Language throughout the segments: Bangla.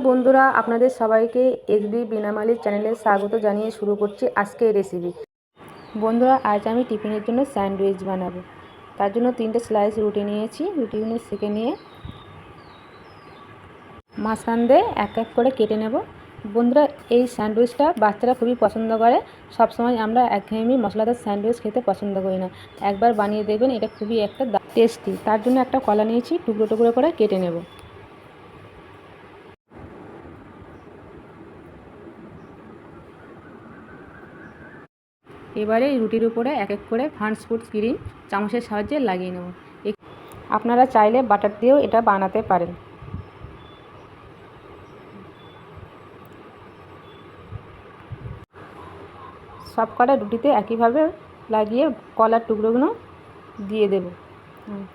বন্ধুরা, আপনাদের সবাইকে এসবি বিনামালির চ্যানেলে স্বাগত জানিয়ে শুরু করছি আজকে এই রেসিপি। বন্ধুরা, আজ আমি টিফিনের জন্য স্যান্ডউইচ বানাবো। তার জন্য 3টে স্লাইস রুটি নিয়েছি। রুটিগুলো সেঁকে নিয়ে মাঝখান দিয়ে এক এক করে কেটে নেব। বন্ধুরা, এই স্যান্ডউইচটা বাচ্চারা খুবই পছন্দ করে। সবসময় আমরা একঘেয়েমি মশলাদার স্যান্ডউইচ খেতে পছন্দ করি না। একবার বানিয়ে দেখবেন, এটা খুবই একটা টেস্টি। তার জন্য একটা কলা নিয়েছি, টুকরো টুকরো করে কেটে নেব। এবারে রুটির উপরে এক এক করে ফান্ডস ফুড ক্রিম চামচের সাহায্যে লাগিয়ে নেব। আপনারা চাইলে বাটার দিয়েও এটা বানাতে পারেন। সব কটা রুটিতে একইভাবে লাগিয়ে কলার টুকরোগুলো দিয়ে দেব।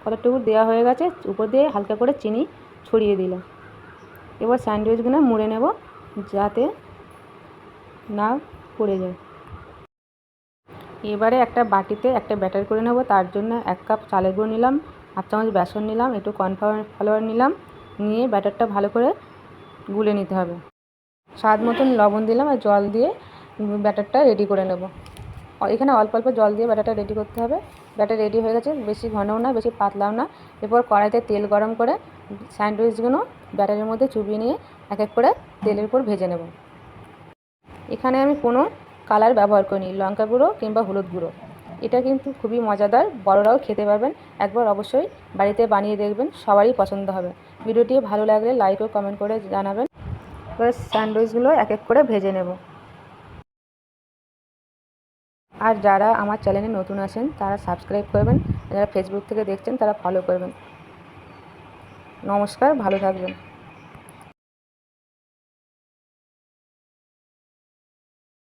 কলার টুকরো দেওয়া হয়ে গেছে, উপর দিয়ে হালকা করে চিনি ছড়িয়ে দিলাম। এবার স্যান্ডউইচগুলো মুড়ে নেব যাতে না পড়ে যায়। এবারে একটা বাটিতে একটা ব্যাটার করে নেব। তার জন্য 1 কাপ চালের গুঁড়ো নিলাম, হাফ চামচ বেসন নিলাম, একটু কর্নফ্লাওয়ার নিলাম। নিয়ে ব্যাটারটা ভালো করে গুলে নিতে হবে। স্বাদ মতন লবণ দিলাম আর জল দিয়ে ব্যাটারটা রেডি করে নেব। এখানে অল্প অল্প জল দিয়ে ব্যাটারটা রেডি করতে হবে। ব্যাটার রেডি হয়ে গেছে, বেশি ঘনও না বেশি পাতলাও না। এরপর কড়াইতে তেল গরম করে স্যান্ডউইচগুলো ব্যাটারের মধ্যে চুবিয়ে নিয়ে এক এক করে তেলের উপর ভেজে নেব। এখানে আমি কোনো কালার ব্যবহার করিনি, লঙ্কা গুঁড়ো কিংবা হলুদ গুঁড়ো। এটা কিন্তু খুবই মজাদার, বড়রাও খেতে পারবেন। একবার অবশ্যই বাড়িতে বানিয়ে দেখবেন, সবারই পছন্দ হবে। ভিডিওটি ভালো লাগলে লাইক ও কমেন্ট করে জানাবেন। এবার স্যান্ডউইচগুলো এক এক করে ভেজে নেব। আর যারা আমার চ্যানেলে নতুন আছেন তারা সাবস্ক্রাইব করবেন, যারা ফেসবুক থেকে দেখছেন তারা ফলো করবেন। নমস্কার, ভালো থাকবেন।